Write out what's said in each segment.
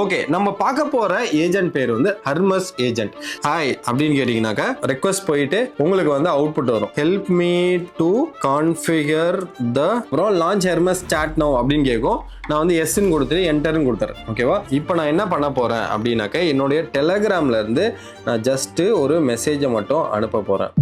Okay, நம்ம பார்க்க போற ஏஜென்ட் பேர் வந்து ஹெர்மஸ் ஏஜென்ட். ஹாய் அப்படின்னு கேட்டீங்கன்னாக்கா ரெக்வஸ்ட் போயிட்டு உங்களுக்கு வந்து அவுட்புட் வரும். Help me to configure the launch Hermes chat now அப்படின்னு கேட்கும். நான் வந்து எஸ்ன்னு கொடுத்துட்டு என்டர்னு கொடுத்துறேன். ஓகேவா? இப்போ நான் என்ன பண்ண போறேன் அப்படின்னாக்கா என்னுடைய டெலகிராம்ல இருந்து நான் ஜஸ்ட் ஒரு மெசேஜை மட்டும் அனுப்ப போறேன்.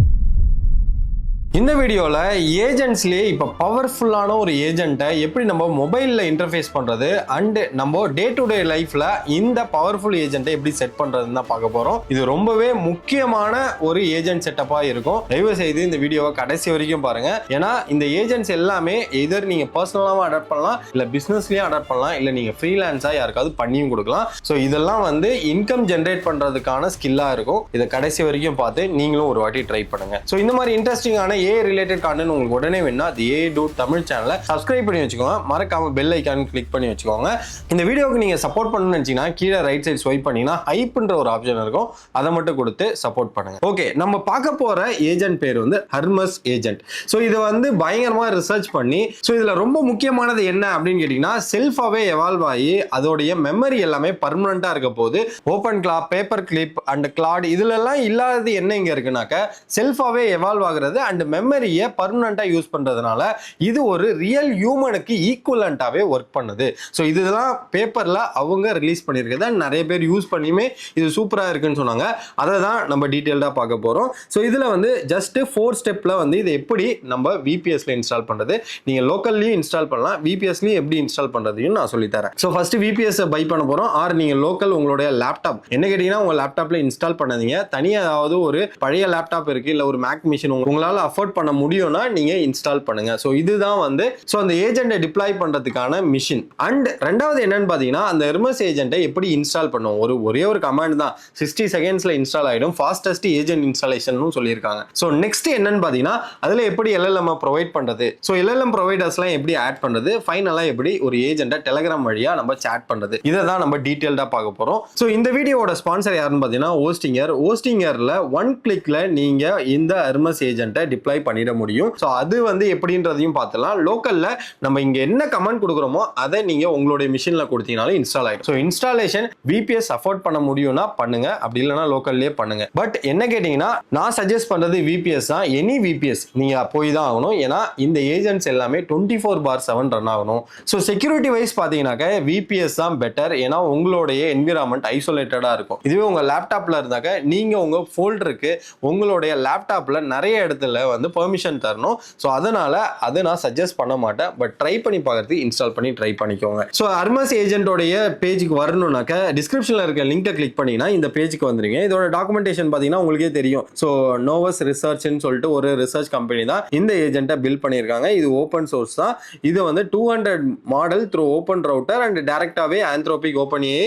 இந்த வீடியோவில் ஏஜென்ட்ஸ்லேயே இப்போ பவர்ஃபுல்லான ஒரு ஏஜென்ட்டை எப்படி நம்ம மொபைலில் இன்டர்ஃபேஸ் பண்ணுறது அண்ட் நம்ம டே டு டே லைஃப்பில் இந்த பவர்ஃபுல் ஏஜென்ட்டை எப்படி செட் பண்ணுறதுன்னு தான் பார்க்க போகிறோம். இது ரொம்பவே முக்கியமான ஒரு ஏஜென்ட் செட்டப்பாக இருக்கும். தயவு செய்து இந்த வீடியோவை கடைசி வரைக்கும் பாருங்கள். ஏன்னா இந்த ஏஜென்ட்ஸ் எல்லாமே எதர் நீங்கள் பர்சனலாகவும் அடாப்ட் பண்ணலாம், இல்லை பிஸ்னஸ்லேயும் அடாப்ட் பண்ணலாம், இல்லை நீங்கள் ஃப்ரீலான்ஸாக யாருக்காவது பண்ணியும் கொடுக்கலாம். ஸோ இதெல்லாம் வந்து இன்கம் ஜென்ரேட் பண்ணுறதுக்கான ஸ்கில்லாக இருக்கும். இதை கடைசி வரைக்கும் பார்த்து நீங்களும் ஒரு வாட்டி ட்ரை பண்ணுங்கள். ஸோ இந்த மாதிரி இன்ட்ரெஸ்டிங்கான ஏ ரிலேட்டட் கான்டென்ட் உங்களுக்கு உடனே வேணும்னா அது ஏ டூட் தமிழ் சேனலை சப்ஸ்கிரைப் பண்ணி வச்சுக்கோங்க. மறக்காம பெல் ஐக்கான் கிளிக் பண்ணி வச்சுக்கோங்க. இந்த வீடியோக்கு நீங்க சப்போர்ட் பண்ணணும்னு நினைச்சீங்கன்னா கீழே ரைட் சைடு ஸ்வைப் பண்ணீங்கன்னா ஹைப்ன்ற ஒரு ஆப்ஷன் இருக்கும். அதை மட்டும் கொடுத்து சப்போர்ட் பண்ணுங்க. ஓகே, நம்ம பார்க்க போற ஏஜென்ட் பேர் வந்து ஹெர்மஸ் ஏஜென்ட். ஸோ இதை வந்து பயங்கரமா ரிசர்ச் பண்ணி ஸோ இதுல ரொம்ப முக்கியமானது என்ன அப்படின்னு கேட்டீங்கன்னா செல்ஃபாவே எவால்வ் ஆகி அதோடைய மெமரி எல்லாமே பர்மனண்டா இருக்க போது OpenClaw, paper clip and Claude இதுல எல்லாம் இல்லாதது என்ன இங்க இருக்குனாக்க செல்ஃபாவே எவால்வ் ஆகுறது அண்ட் மெமரியை பர்மனண்டா யூஸ் பண்றதுனால இது ஒரு ரியல் ஹியூமனுக்கு ஈக்குவலண்டாவே ஒர்க் பண்ணுது. ஸோ இதெல்லாம் பேப்பர்ல அவங்க ரிலீஸ் பண்ணியிருக்கிறத நிறைய பேர் யூஸ் பண்ணியுமே இது சூப்பரா இருக்குன்னு சொன்னாங்க. அதை தான் நம்ம டீட்டெயில்டா பார்க்க போறோம். ஸோ இதுல வந்து ஜஸ்ட் 4 ஸ்டெப்ல வந்து இதை எப்படி நம்ம விபிஎஸ்ல இன்ஸ்டால் பண்றது, நீங்க லோக்கல்லையும் இன்ஸ்டால் பண்ணலாம், விபிஎஸ்லயும் எப்படி இன்ஸ்டால் பண்றதையும் நான் சொல்லி தரேன். ஸோ ஃபர்ஸ்ட் விபிஎஸ் பை பண்ண போறோம். ஆர் நீங்க லோக்கல் உங்களுடைய லேப்டாப் என்ன கேட்டீங்கன்னா உங்க லேப்டாப்ல இன்ஸ்டால் பண்ணாதீங்க. தனியாக ஏதாவது ஒரு பழைய லேப்டாப் இருக்கு, இல்ல ஒரு மேக் மிஷின் உங்களால அஃபோர்ட் பண்ண முடியும்னா நீங்க இன்ஸ்டால் பண்ணுங்க. சோ இதுதான் வந்து சோ அந்த ஏஜென்ட்டை டிப்ளாய் பண்றதுக்கான மிஷின். அண்ட் ரெண்டாவது என்னன்னு பாத்தீங்கன்னா அந்த ஹெர்மஸ் ஏஜென்ட்டை எப்படி இன்ஸ்டால் பண்ணும், ஒரே ஒரு கமாண்ட் தான் 60 செகண்ட்ஸ்ல இன்ஸ்டால் ஆயிடும். ஃபாஸ்டஸ்ட் ஏஜென்ட் இன்ஸ்டாலேஷன் சொல்லியிருக்காங்க. சோ நெக்ஸ்ட் என்னன்னு பாத்தீங்கன்னா அதுல எப்படி எல்எல்எம் ப்ரொவைட் பண்றது, சோ எல்எல்எம் ப்ரொவைடர்ஸ்லாம் எப்படி ஆட் பண்றது, ஃபைனலா எப்படி ஒரு ஏஜென்ட்டை டெலகிராம் வழியா நம்ம சாட் பண்றது, இதை தான் நம்ம டீடைல்டா பார்க்க போறோம். சோ இந்த வீடியோவோட ஸ்பான்சர் யாருன்னு பாத்தீங்கன்னா ஹோஸ்டிங்கர். ஹோஸ்டிங்கர்ல 1 கிளிக்ல நீங்க இந்த ஹெர்மஸ் ஏஜென்ட்டை டிப்ளாய் பண்ணிட முடியும். ஸோ அது வந்து எப்படின்றதையும் பார்த்துலாம். லோக்கல்ல நம்ம இங்க என்ன கமெண்ட் கொடுக்குறோமோ அதை நீங்க உங்களுடைய மிஷின்ல கொடுத்தீங்கனாலும் இன்ஸ்டால் ஆயிடும். ஸோ இன்ஸ்டாலேஷன் விபிஎஸ் அஃபோர்ட் பண்ண முடியும்னா பண்ணுங்க, அப்படி இல்லைன்னா லோக்கல்லே பண்ணுங்க. பட் என்ன கேட்டீங்கன்னா நான் சஜஸ்ட் பண்றது விபிஎஸ் தான். எனி விபிஎஸ் நீங்க போய் தான் ஆகணும். ஏன்னா இந்த ஏஜென்ட்ஸ் எல்லாமே 24/7 ரன் ஆகணும். ஸோ செக்யூரிட்டி வைஸ் பாத்தீங்கன்னாக்க விபிஎஸ் தான் பெட்டர். ஏன்னா உங்களுடைய என்விரான்மெண்ட் ஐசோலேட்டடா இருக்கும். இதுவே உங்க லேப்டாப்ல இருந்தாக்க நீங்க உங்க ஃபோல்டருக்கு உங்களுடைய லேப்டாப்ல நிறைய இடத்துல வந்து பெர்மிஷன் தரணும். ஸோ அதனால அதை நான் சஜஸ்ட் பண்ண மாட்டேன். பட் ட்ரை பண்ணி பார்க்கறதுக்கு இன்ஸ்டால் பண்ணி ட்ரை பண்ணிக்கோங்க. ஸோ ஹெர்மஸ் ஏஜென்ட்டோடைய பேஜுக்கு வரணும்னாக்க டிஸ்கிரிப்ஷனில் இருக்க லிங்கை கிளிக் பண்ணிங்கன்னா இந்த பேஜுக்கு வந்துருங்க. இதோட டாக்குமெண்டேஷன் பார்த்தீங்கன்னா உங்களுக்கே தெரியும். ஸோ நோவஸ் ரிசர்ச்னு சொல்லிட்டு ஒரு ரிசர்ச் கம்பெனி தான் இந்த ஏஜென்ட்டை பில்ட் பண்ணியிருக்காங்க. இது ஓப்பன் சோர்ஸ் தான். இது வந்து 200 model through OpenRouter and டைரக்டாவே Anthropic OpenAI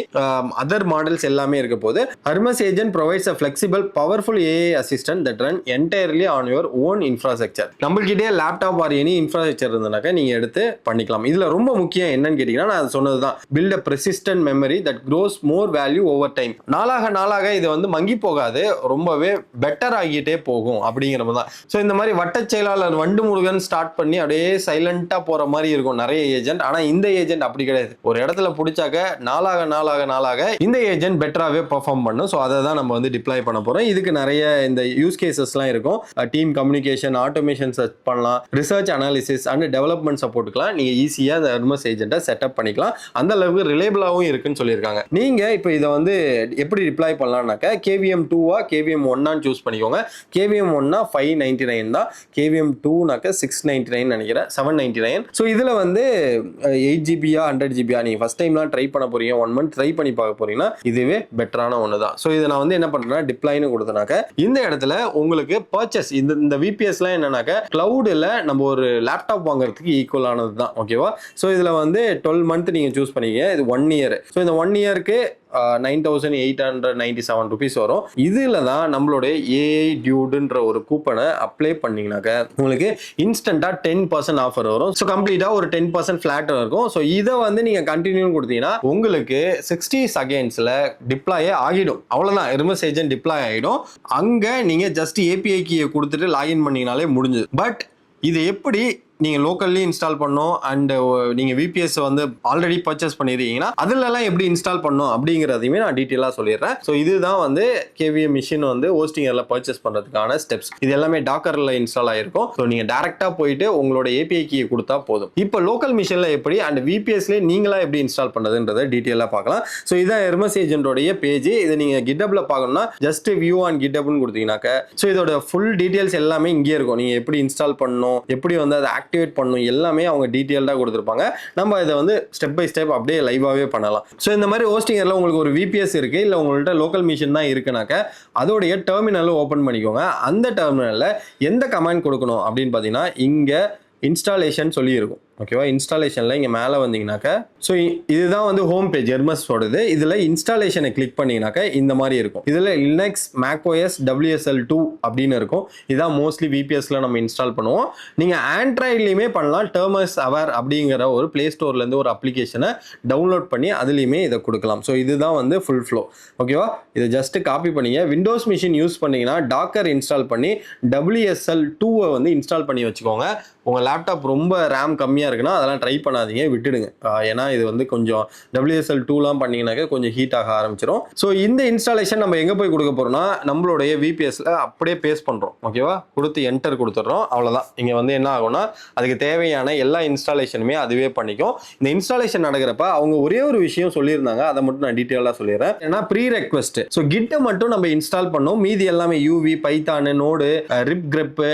other models எல்லாமே இருக்க போது Hermes agent provides a flexible powerful AI assistant that run entirely on your own infrastructure. நம்மள்கிட்டே லேப்டாப் ஆர் எனி இன்ஃப்ராஸ்ட்ரக்சர் இருந்தனாக்கா நீங்க எடுத்து பண்ணிக்கலாம். இதுல ரொம்ப முக்கியம் என்னன்னு கேட்டீங்கன்னா நான் சொன்னதுதான் build a persistent memory that grows more value over time. நாளாக இது வந்து மங்கி போகாது, ரொம்பவே பெட்டர் ஆகிட்டே போகும் அப்படிங்கிறது தான். ஸோ இந்த மாதிரி வட்ட செயலாளர் வண்டு முருகன் ஸ்டார்ட் பண்ணி அப்படியே சைலண்டா போற மாதிரி இருக்கும் நிறைய ஏஜென்ட். ஆனா இந்த ஏஜென்ட் அப்படி கிடையாது. ஒரு இடத்துல பிடிச்சாக்க நாளாக இந்த ஏஜென்ட் பெட்டராகவே பெர்ஃபார்ம் பண்ணும். ஸோ அதை தான் நம்ம வந்து டிப்ளாய் பண்ண போறோம். இதுக்கு நிறைய இந்த யூஸ் கேசஸ்லாம் இருக்கும். டீம் கம்யூனிகேஷன், ஆட்டோமேஷன் சர்ச் பண்ணலாம், ரிசர்ச் அனாலிசிஸ் அண்ட் டெவலப்மெண்ட் சப்போர்ட்டுக்கலாம் நீங்க ஈஸியா இந்த ஹெர்மஸ் ஏஜென்ட்டை செட்டப் பண்ணிக்கலாம். அந்த அளவுக்கு ரிலேபிளாகவும் இருக்குன்னு சொல்லியிருக்காங்க. நீங்க இப்போ இதை வந்து எப்படி டிப்ளாய் பண்ணலாம்னாக்க KVM 2 KVM 1 சூஸ் பண்ணிக்கோங்க. KVM 1 599 தான், KVM 2 699 நினைக்கிறேன், 799. ஸோ இதுல வந்து 8GB 100GB நீங்க ஃபர்ஸ்ட் டைம்லாம் ட்ரை பண்ண போறீங்க, 1 மந்த் ட்ரை பண்ணி பார்க்க போறீங்கன்னா இதுவே பெட்டரான ஒன்று தான். ஸோ இதை நான் வந்து என்ன பண்றேன்னா டிப்ளாய்னு கொடுத்தனாக்க இந்த இடத்துல உங்களுக்கு பர்ச்சேஸ் இந்த விபிஎஸ்லாம் என்னன்னாக்க கிளவுடில் நம்ம ஒரு லேப்டாப் வாங்குறதுக்கு ஈக்குவலானது தான். ஓகேவா? ஸோ இதுல வந்து 12 மந்த் நீங்க சூஸ் பண்ணிக்க, இது 1 இயர். ஸோ இந்த 1 இயருக்கு 9,897 rupees வரும். இதுல தான் நம்மளுடைய ஏஐ டியூடுன்ற ஒரு கூப்பனை அப்ளை பண்ணீங்கன்னாக்க உங்களுக்கு இன்ஸ்டன்டா 10% ஆஃபர் வரும். ஸோ கம்ப்ளீட்டா ஒரு 10% ஃபிளாட் இருக்கும். ஸோ இதை வந்து நீங்க கண்டினியூ கொடுத்தீங்கன்னா உங்களுக்கு 60 செகண்ட்ஸ்ல டிப்ளாயே ஆகிடும். அவ்வளவுதான், ஹெர்மஸ் ஏஜென்ட் டிப்ளாய் ஆகிடும். அங்க நீங்க ஜஸ்ட் ஏபிஐ கீயை கொடுத்துட்டு லாகின் பண்ணீங்கனாலே முடிஞ்சது. பட் இது எப்படி நீங்கள் லோக்கல்லி இன்ஸ்டால் பண்ணோம் அண்ட் நீங்கள் விபிஎஸ் வந்து ஆல்ரெடி பர்ச்சேஸ் பண்ணியிருக்கீங்கன்னா அதுலலாம் எப்படி இன்ஸ்டால் பண்ணோம் அப்படிங்கிறதையுமே நான் டீட்டெயிலாக சொல்லிடுறேன். ஸோ இதுதான் வந்து கேவிஎம் மிஷின் வந்து ஹோஸ்டிங்கரில் பர்ச்சேஸ் பண்ணுறதுக்கான ஸ்டெப்ஸ். இது எல்லாமே டாக்கரில் இன்ஸ்டால் ஆகிருக்கும். ஸோ நீங்கள் டேரெக்டாக போயிட்டு உங்களோட ஏபிஐ கீயை கொடுத்தா போதும். இப்போ லோக்கல் மிஷினில் எப்படி அண்ட் விபிஎஸ்லேயே நீங்களா எப்படி இன்ஸ்டால் பண்ணுறதுன்றதை டீட்டெயிலாக பார்க்கலாம். ஸோ இதான் ஹெர்மஸ் ஏஜென்ட்டோடைய பேஜ். இதை நீங்கள் கிட்டப்ல பார்க்கணும்னா ஜஸ்ட் வியூ ஆன் கிட்டப்னு கொடுத்தீங்கன்னாக்க ஸோ இதோட ஃபுல் டீட்டெயில்ஸ் எல்லாமே இங்கே இருக்கும். நீங்கள் எப்படி இன்ஸ்டால் பண்ணணும், எப்படி வந்து அதை ஆக்டிவேட் பண்ணணும், எல்லாமே அவங்க டீட்டெயில்டாக கொடுத்துருப்பாங்க. நம்ம இதை வந்து ஸ்டெப் பை ஸ்டெப் அப்படியே லைவாகவே பண்ணலாம். ஸோ இந்த மாதிரி ஹோஸ்டிங்கரில் உங்களுக்கு ஒரு விபிஎஸ் இருக்குது, இல்லை உங்கள்கிட்ட லோக்கல் மிஷின் தான் இருக்குனாக்க அதோடைய டெர்மினலும் ஓப்பன் பண்ணிக்கோங்க. அந்த டெர்மினலில் எந்த கமாண்ட் கொடுக்கணும் அப்படின்னு பார்த்தீங்கன்னா இங்கே இன்ஸ்டாலேஷன் சொல்லி இருக்கும். ஓகேவா, இன்ஸ்டாலேஷனில் இங்கே மேலே வந்தீங்கன்னாக்க ஸோ இதுதான் வந்து ஹோம் பேஜ் ஹெர்மஸோடது. இதில் இன்ஸ்டாலேஷனை கிளிக் பண்ணிங்கனாக்க இந்த மாதிரி இருக்கும். இதில் லினக்ஸ் மேக்ஓஎஸ் WSL2 அப்படின்னு இருக்கும். இதுதான் மோஸ்ட்லி விபிஎஸ்ல நம்ம இன்ஸ்டால் பண்ணுவோம். நீங்கள் ஆண்ட்ராய்ட்லேயுமே பண்ணலாம். டெர்மஸ் அவர் அப்படிங்கிற ஒரு பிளே ஸ்டோர்லேருந்து ஒரு அப்ளிகேஷனை டவுன்லோட் பண்ணி அதுலேயுமே இதை கொடுக்கலாம். ஸோ இதுதான் வந்து ஃபுல் ஃப்ளோ. ஓகேவா, இதை ஜஸ்ட் காப்பி பண்ணிங்க. விண்டோஸ் மிஷின் யூஸ் பண்ணிங்கன்னா டாக்கர் இன்ஸ்டால் பண்ணி WSL2 வந்து இன்ஸ்டால் பண்ணி வச்சுக்கோங்க. உங்கள் லேப்டாப் ரொம்ப ரேம் கம்மியாக இருக்குன்னா அதெல்லாம் ட்ரை பண்ணாதீங்க, விட்டுடுங்க. ஏன்னா இது வந்து கொஞ்சம் WSL2லாம் பண்ணிங்கனாக்க கொஞ்சம் ஹீட் ஆக ஆரம்பிச்சிடும். ஸோ இந்த இன்ஸ்டாலேஷன் நம்ம எங்கே போய் கொடுக்க போகிறோம்னா நம்மளுடைய விபிஎஸ்ல அப்படியே பேஸ்ட் பண்ணுறோம். ஓகேவா, கொடுத்து என்டர் கொடுத்துட்றோம். அவ்வளோதான். இங்கே வந்து என்ன ஆகும்னா அதுக்கு தேவையான எல்லா இன்ஸ்டாலேஷனுமே அதுவே பண்ணிக்கும். இந்த இன்ஸ்டாலேஷன் நடக்கிறப்ப அவங்க ஒரே ஒரு விஷயம் சொல்லியிருந்தாங்க, அதை மட்டும் நான் டீட்டெயிலாக சொல்லிடுறேன். ஏன்னா ப்ரீ ரெக்வெஸ்ட். ஸோ கிட்டை மட்டும் நம்ம இன்ஸ்டால் பண்ணோம், மீதி எல்லாமே UV, Python, node, ripgrep,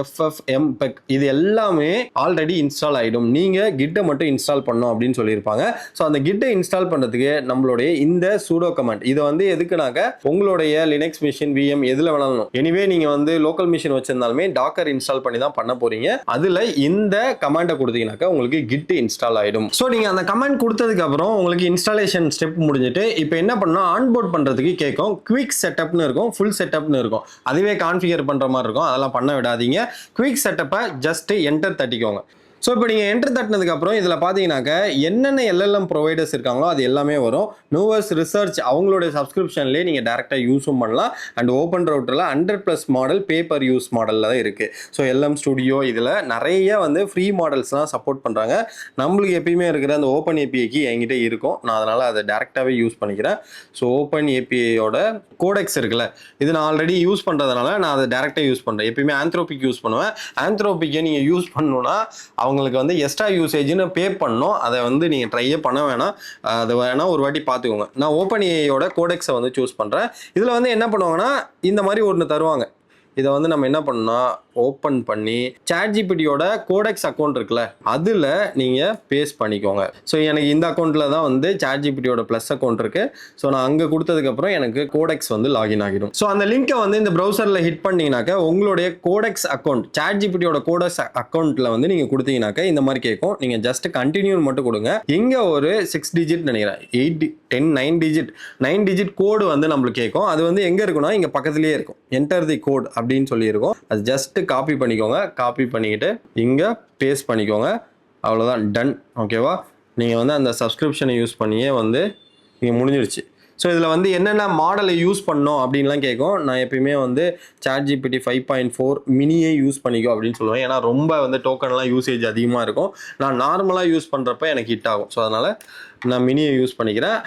FFmpeg இது எல்லாமே ஆல்ரெடி இன்ஸ்டால் ஆகிடும். நீங்கள் கிட்டை மட்டும் இன்ஸ்டால் பண்ணோம் அப்படின்னு சொல்லியிருப்பாங்க. ஸோ அந்த கிட்டை இன்ஸ்டால் பண்ணுறதுக்கு நம்மளுடைய இந்த சூடோ கமாண்ட் இது வந்து எதுக்குனாக்க உங்களுடைய லினக்ஸ் மிஷின் VM எதில் வேணாலும் எனிவே நீங்கள் வந்து லோக்கல் மிஷின் வச்சிருந்தாலுமே டாக்கர் இன்ஸ்டால் பண்ணி தான் பண்ண போறீங்க. அதில் இந்த கமாண்டை கொடுத்தீங்கன்னாக்கா உங்களுக்கு கிட் இன்ஸ்டால் ஆகிடும். ஸோ நீங்கள் அந்த கமாண்ட் கொடுத்ததுக்கு அப்புறம் உங்களுக்கு இன்ஸ்டாலேஷன் ஸ்டெப் முடிஞ்சிட்டு இப்போ என்ன பண்ணணும், ஆன்போர்ட் பண்ணுறதுக்கு கேட்கும். குவிக் செட்டப்னு இருக்கும், ஃபுல் செட்டப்னு இருக்கும். அதுவே கான்ஃபிகர் பண்ணுற மாதிரி இருக்கும். அதெல்லாம் பண்ண விடாதீங்க. குவிக் செட்டப்பை ஜஸ்ட் என்டர் தட்டிக்கோங்க. ஸோ இப்போ நீங்கள் என்டர் தட்டினதுக்கு அப்புறம் இதில் பார்த்தீங்கன்னாக்க என்னென்ன LLM ப்ரொவைடர்ஸ் இருக்காங்களோ அது எல்லாமே வரும். நூவர்ஸ் ரிசர்ச் அவங்களுடைய சப்ஸ்கிரிப்ஷன்லேயே நீங்கள் டேரெக்டாக யூஸும் பண்ணலாம். அண்ட் ஓப்பன் ரவுட்டரில் 100+ மாடல் பேப்பர் யூஸ் மாடலில் தான் இருக்குது. ஸோ LM ஸ்டுடியோ இதில் நிறைய வந்து ஃப்ரீ மாடல்ஸ்லாம் சப்போர்ட் பண்ணுறாங்க. நம்மளுக்கு எப்பயுமே இருக்கிற அந்த ஓப்பன் ஏபிஐக்கு என்கிட்ட இருக்கும். நான் அதனால் அதை டேரெக்டாகவே யூஸ் பண்ணிக்கிறேன். ஸோ ஓப்பன் ஏபிஐயோட கோடெக்ஸ் இருக்குல்ல, இது நான் ஆல்ரெடி யூஸ் பண்ணுறதுனால நான் அதை டேரெக்டாக யூஸ் பண்ணுறேன். எப்பயுமே ஆந்த்ரோபிக் யூஸ் பண்ணுவேன். ஆந்த்ரோபிக்கை நீங்கள் யூஸ் பண்ணணுன்னா அவங்களுக்கு வந்து எக்ஸ்ட்ரா யூசேஜ்னு பே பண்ணணும். அதை வந்து நீங்கள் ட்ரையே பண்ண வேணாம். அதை வேணால் ஒரு வாட்டி பார்த்துக்கோங்க. நான் ஓப்பன் ஏஐயோட கோடெக்ஸை வந்து சூஸ் பண்ணுறேன். இதில் வந்து என்ன பண்ணுவாங்கன்னா இந்த மாதிரி ஒன்று தருவாங்க. இதை வந்து நம்ம என்ன பண்ணோம்னா ஓப்பன் பண்ணி சாட்ஜிபிடியோட கோடெக்ஸ் அக்கௌண்ட் இருக்குல்ல அதில் நீங்கள் பேஸ்ட் பண்ணிக்கோங்க. ஸோ எனக்கு இந்த அக்கௌண்ட்டில் தான் வந்து சாட்ஜிபிடியோட ப்ளஸ் அக்கௌண்ட் இருக்குது. ஸோ நான் அங்கே கொடுத்ததுக்கப்புறம் எனக்கு கோடெக்ஸ் வந்து லாகின் ஆகிடும். ஸோ அந்த லிங்கை வந்து இந்த ப்ரௌசரில் ஹிட் பண்ணிங்கனாக்கா உங்களுடைய கோடெக்ஸ் அக்கௌண்ட் சாட்ஜிபிடியோட கோடெக்ஸ் அக்கௌண்ட்டில் வந்து நீங்கள் கொடுத்தீங்கன்னாக்கா இந்த மாதிரி கேட்கும். நீங்கள் ஜஸ்ட் கண்டினியூ மட்டும் கொடுங்க. இங்கே ஒரு 6 டிஜிட் நினைக்கிறேன், 8 10 9 டிஜிட் கோடு வந்து நம்மளுக்கு கேட்கும். அது வந்து எங்கே இருக்குன்னா இங்கே பக்கத்துலேயே இருக்கும். என்டர் தி கோட் அப்படின்னு சொல்லியிருக்கோம். அது ஜஸ்ட் காப்பி பண்ணிக்கோங்க. காப்பி பண்ணிக்கிட்டு இங்கே பேஸ்ட் பண்ணிக்கோங்க. அவ்வளோதான், டன். ஓகேவா, நீங்கள் வந்து அந்த சப்ஸ்கிரிப்ஷனை யூஸ் பண்ணியே வந்து நீங்கள் முடிஞ்சிருச்சு. ஸோ இதில் வந்து என்னென்ன மாடலை யூஸ் பண்ணோம் அப்படின்லாம் கேட்கும். நான் எப்பயுமே வந்து ChatGPT 5.4 மினியே யூஸ் பண்ணிக்கோ அப்படின்னு சொல்லுவேன். ஏன்னா ரொம்ப வந்து டோக்கன்லாம் யூசேஜ் அதிகமாக இருக்கும். நான் நார்மலாக யூஸ் பண்ணுறப்ப எனக்கு ஹிட் ஆகும். ஸோ அதனால் நான் மினியை யூஸ் பண்ணிக்கிறேன்.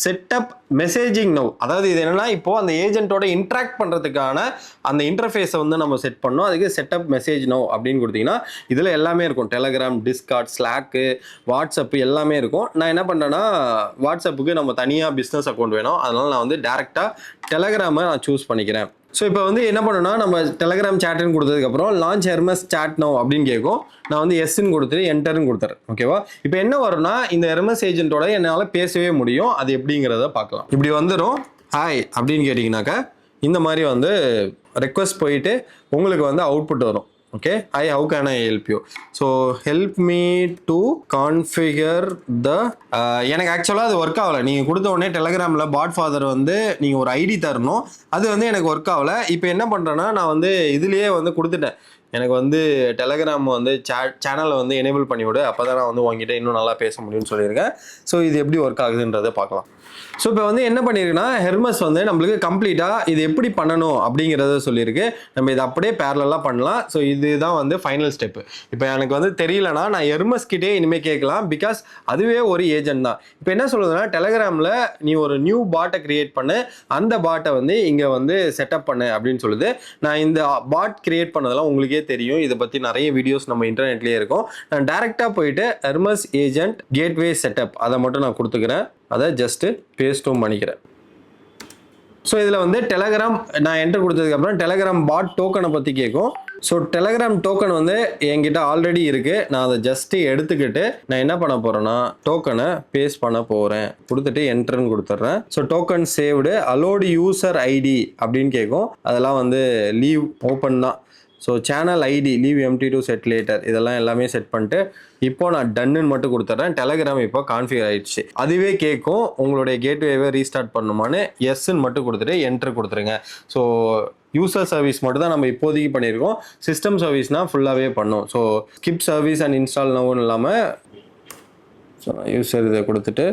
செட்டப் மெசேஜிங் நவ், அதாவது இது என்னன்னா இப்போ அந்த ஏஜென்ட்டோட இன்ட்ராக்ட் பண்ணுறதுக்கான அந்த இன்டர்ஃபேஸை வந்து நம்ம செட் பண்ணோம். அதுக்கு செட்டப் மெசேஜ் நவ் அப்படின்னு கொடுத்தீங்கன்னா இதில் எல்லாமே இருக்கும். டெலகிராம், டிஸ்கார்ட், ஸ்லாக்கு, வாட்ஸ்அப் எல்லாமே இருக்கும். நான் என்ன பண்ணுறேன்னா வாட்ஸ்அப்புக்கு நம்ம தனியாக பிஸ்னஸ் அக்கௌண்ட் வேணும். அதனால் நான் வந்து டேரெக்டாக டெலகிராமை நான் சூஸ் பண்ணிக்கிறேன். ஸோ இப்போ வந்து என்ன பண்ணணும்னா நம்ம டெலகிராம் சேட்டுன்னு கொடுத்ததுக்கப்புறம் லான்ச் ஹெர்மஸ் சாட் நவ் அப்படின்னு கேட்கும். நான் வந்து எஸ்ன்னு கொடுத்துட்டு என்டர்ன்னு கொடுத்துறேன். ஓகேவா, இப்போ என்ன வரும்னா இந்த ஹெர்மஸ் ஏஜென்ட்டோட என்னால் பேசவே முடியும். அது எப்படிங்கிறத பார்க்கலாம். இப்படி வந்துடும். ஹாய் அப்படின்னு கேட்டிங்கனாக்கா இந்த மாதிரி வந்து ரெக்வஸ்ட் போயிட்டு உங்களுக்கு வந்து அவுட்புட் வரும். Okay, hi, how can I help you? So help me to configure the எனக்கு ஆக்சுவலாக அது ஒர்க் ஆகலை. நீங்கள் கொடுத்த உடனே டெலகிராமில் பாட் ஃபாதர் வந்து நீங்கள் ஒரு ஐடி தரணும். அது வந்து எனக்கு ஒர்க் ஆகலை. இப்போ என்ன பண்ணுறேன்னா நான் வந்து இதுலேயே வந்து கொடுத்துட்டேன். எனக்கு வந்து டெலகிராம் வந்து சேனலை வந்து எனேபிள் பண்ணிவிடு, அப்போ தான் நான் வந்து உங்ககிட்ட இன்னும் நல்லா பேச முடியும்னு சொல்லியிருக்கேன். ஸோ இது எப்படி ஒர்க் ஆகுதுன்றதை பார்க்கலாம். ஸோ இப்போ வந்து என்ன பண்ணியிருக்குன்னா ஹெர்மஸ் வந்து நம்மளுக்கு கம்ப்ளீட்டாக இது எப்படி பண்ணணும் அப்படிங்கிறத சொல்லியிருக்கு. நம்ம இதை அப்படியே பேரலாக பண்ணலாம். ஸோ இதுதான் வந்து ஃபைனல் ஸ்டெப்பு. இப்போ எனக்கு வந்து தெரியலனா நான் ஹெர்மஸ் கிட்டே இனிமேல் கேட்கலாம். பிகாஸ் அதுவே ஒரு ஏஜென்ட் தான். இப்போ என்ன சொல்லுதுன்னா டெலகிராமில் நீ ஒரு நியூ பாட்டை கிரியேட் பண்ணு, அந்த பாட்டை வந்து இங்கே வந்து செட்டப் பண்ணு அப்படின்னு சொல்லுது. நான் இந்த பாட் கிரியேட் பண்ணதெல்லாம் உங்களுக்கே தெரியும். இதை பற்றி நிறைய வீடியோஸ் நம்ம இன்டர்நெட்லேயே இருக்கும். நான் டேரெக்டாக போயிட்டு ஹெர்மஸ் ஏஜென்ட் கேட்வே செட்டப் அதை மட்டும் நான் கொடுத்துக்கிறேன். அதை ஜஸ்ட்டு பேஸ்ட்டும் பண்ணிக்கிறேன். ஸோ இதில் வந்து டெலகிராம் நான் என்டர் கொடுத்ததுக்கப்புறம் டெலகிராம் பாட் டோக்கனை பற்றி கேட்கும். ஸோ டெலகிராம் டோக்கன் வந்து என்கிட்ட ஆல்ரெடி இருக்குது. நான் அதை ஜஸ்ட்டு எடுத்துக்கிட்டு நான் என்ன பண்ண போகிறேன்னா டோக்கனை பேஸ்ட் பண்ண போகிறேன். கொடுத்துட்டு என்டர்ன்னு கொடுத்துட்றேன். So token saved allowed user ID அப்படின்னு கேட்கும். அதெல்லாம் வந்து லீவ் ஓப்பன் தான். So channel ID leave empty to set later இதெல்லாம் எல்லாமே செட் பண்ணிட்டு இப்போ நான் டன்னு மட்டும் கொடுத்துட்றேன். டெலகிராம் இப்போ கான்ஃபிகர் ஆயிடுச்சு. அதுவே கேட்கும் உங்களுடைய கேட்வேவை ரீஸ்டார்ட் பண்ணுமான்னு எஸ்ன்னு மட்டும் கொடுத்துட்டு என்ட்ரு கொடுத்துருங்க. ஸோ யூசர் சர்வீஸ் மட்டும் தான் நம்ம இப்போதைக்கு பண்ணியிருக்கோம். சிஸ்டம் சர்வீஸ்னால் ஃபுல்லாகவே பண்ணோம். So skip service and install நவுன்னு இல்லாமல் ஸோ நான் யூசர் இதை கொடுத்துட்டு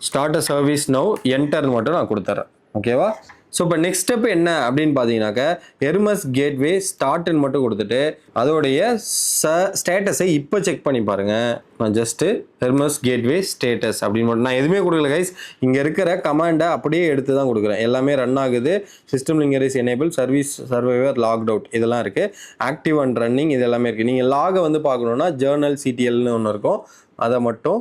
ஸ்டார்ட் அ சர்வீஸ் நவ் என்டர்னு மட்டும் நான் கொடுத்துட்றேன். ஓகேவா? ஸோ இப்போ நெக்ஸ்ட் ஸ்டெப் என்ன அப்படின்னு பார்த்தீங்கன்னாக்கா ஹெர்மஸ் கேட்வே ஸ்டார்ட்னு மட்டும் கொடுத்துட்டு அதோடைய ஸ்டேட்டஸை இப்போ செக் பண்ணி பாருங்கள். நான் ஜஸ்ட்டு ஹெர்மஸ் கேட்வே ஸ்டேட்டஸ் அப்படின்னு மட்டும் நான் எதுவுமே கொடுக்கல கைஸ். இங்கே இருக்கிற கமாண்டை அப்படியே எடுத்து தான் கொடுக்குறேன். எல்லாமே ரன் ஆகுது. System linker is enable, service survivor locked out இதெல்லாம் இருக்குது. ஆக்டிவ் அண்ட் ரன்னிங் இது எல்லாமே இருக்குது. நீங்கள் லாகை வந்து பார்க்கணுன்னா ஜேர்னல் சிடிஎல்னு ஒன்று இருக்கும். அதை மட்டும்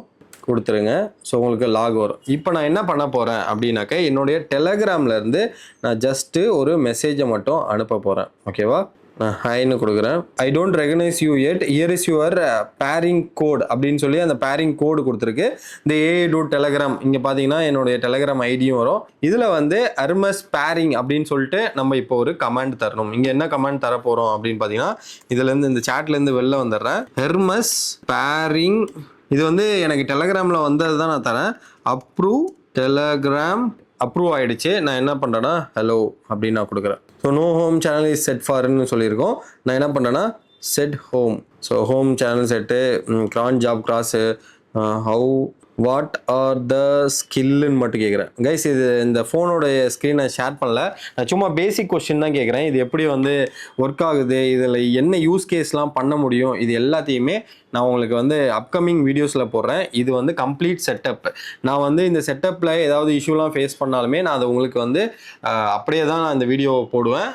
கொடுத்துருங்க. ஸோ உங்களுக்கு லாக் வரும். இப்போ நான் என்ன பண்ண போகிறேன் அப்படின்னாக்க என்னுடைய டெலகிராம்லேருந்து நான் ஜஸ்ட்டு ஒரு மெசேஜை மட்டும் அனுப்ப போகிறேன். ஓகேவா? நான் ஹைன்னு கொடுக்குறேன். I don't recognise you yet, here is your pairing code அப்படின்னு சொல்லி அந்த பேரிங் கோடு கொடுத்துருக்கு. இந்த AA.telegram இங்கே பார்த்தீங்கன்னா என்னுடைய டெலகிராம் ஐடியும் வரும். இதில் வந்து ஹெர்மஸ் பேரிங் அப்படின்னு சொல்லிட்டு நம்ம இப்போ ஒரு கமாண்ட் தரணும். இங்கே என்ன கமாண்ட் தர போகிறோம் அப்படின்னு பார்த்தீங்கன்னா இதுலேருந்து இந்த சாட்லேருந்து வெளில வந்துடுறேன். ஹெர்மஸ் பேரிங் இது வந்து எனக்கு டெலகிராமில் வந்தது தான் நான் தரேன். அப்ரூவ் டெலகிராம் அப்ரூவ் ஆகிடுச்சு. நான் என்ன பண்ணுறேன்னா ஹலோ அப்படின்னு நான் கொடுக்குறேன். So no home channel is set ஃபார்ன்னு சொல்லியிருக்கோம். நான் என்ன பண்ணுறேன்னா set home. So home channel set cron job cross how what are the ஸ்கில்லுன்னு மட்டும் கேட்குறேன். கைஸ் இது இந்த ஃபோனோடைய ஸ்க்ரீனை ஷேர் பண்ணல. நான் சும்மா பேசிக் கொஸ்டின் தான் கேட்குறேன். இது எப்படி வந்து ஒர்க் ஆகுது, இதில் என்ன யூஸ் கேஸ்லாம் பண்ண முடியும், இது எல்லாத்தையுமே நான் உங்களுக்கு வந்து அப்கமிங் வீடியோஸில் போடுறேன். இது வந்து கம்ப்ளீட் செட்டப். நான் வந்து இந்த செட்டப்பில் ஏதாவது இஷ்யூலாம் ஃபேஸ் பண்ணாலுமே நான் அதை உங்களுக்கு வந்து அப்படியே தான் நான் இந்த வீடியோ போடுவேன்.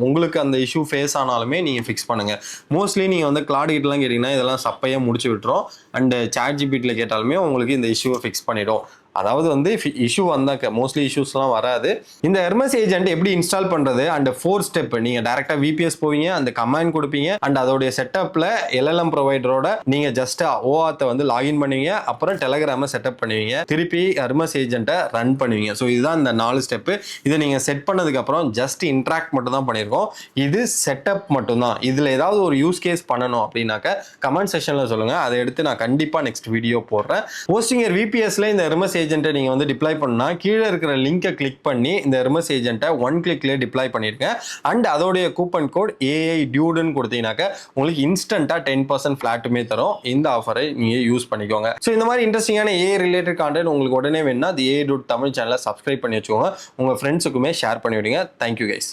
உங்களுக்கு அந்த இஷ்யூ ஃபேஸ் ஆனாலுமே நீங்கள் ஃபிக்ஸ் பண்ணுங்கள். மோஸ்ட்லி நீங்கள் வந்து கிளாடிக்கிட்டலாம் கேட்டிங்கன்னா இதெல்லாம் சப்பையாக முடிச்சு விட்டுரும். அண்டு சாட்ஜிபிட்டியில் கேட்டாலுமே உங்களுக்கு இந்த இஷ்யூவை ஃபிக்ஸ் பண்ணிடும். அதாவது வந்து இஷ்யூ வந்தாக்க மோஸ்ட்லி இஷ்யூஸ்லாம் வராது. இந்த ஹெர்மஸ் ஏஜென்ட் எப்படி இன்ஸ்டால் பண்ணுறது அண்ட் 4 ஸ்டெப். நீங்கள் டேரெக்டாக விபிஎஸ் போவீங்க, அந்த கமாண்ட் கொடுப்பீங்க அண்ட் அதோடைய செட்டப்பில் LLM ப்ரொவைடரோட நீங்கள் ஜஸ்ட் OAuth வந்து லாகின் பண்ணுவீங்க. அப்புறம் டெலகிராமை செட்டப் பண்ணுவீங்க. திருப்பி ஹெர்மஸ் ஏஜென்ட்டை ரன் பண்ணுவீங்க. ஸோ இதுதான் இந்த 4 ஸ்டெப்பு. இதை நீங்கள் செட் பண்ணதுக்கப்புறம் ஜஸ்ட் இன்ட்ராக்ட் மட்டும் தான் பண்ணியிருக்கோம். இது செட்டப் மட்டும்தான். இதில் ஏதாவது ஒரு யூஸ் கேஸ் பண்ணணும் அப்படின்னாக்க கமெண்ட் செக்ஷனில் சொல்லுங்கள். அதை எடுத்து நான் கண்டிப்பாக நெக்ஸ்ட் வீடியோ போடுறேன். ஹோஸ்டிங்கர் விபிஎஸ்ல இந்த ஹெர்மஸ் ஏஜென்ட்டை நீங்கள் வந்து டிப்ளாய் பண்ணா கீழே இருக்கிற லிங்கை கிளிக் பண்ணி இந்த ஹெர்மஸ் ஏஜென்ட்டை 1 கிளிக்லேயே டிப்ளாய் பண்ணியிருக்கேன். அண்ட் அதோடைய கூப்பன் கோட் AI டியூடுன்னு கொடுத்தீங்கன்னாக்க உங்களுக்கு இன்ஸ்டண்ட்டாக 10% ஃப்ளாட்டுமே தரும். இந்த ஆஃபரை நீங்கள் யூஸ் பண்ணிக்கோங்க. ஸோ இந்த மாதிரி இன்ட்ரெஸ்டிங்கான AI ரிலேட்டட் கான்டென்ட் உங்களுக்கு உடனே வேணும்னா அது AI Dude தமிழ் சேனலை சப்ஸ்கிரைப் பண்ணி வச்சுக்கோங்க. உங்கள் ஃப்ரெண்ட்ஸுக்குமே ஷேர் பண்ணி விடுங்க. Thank you guys.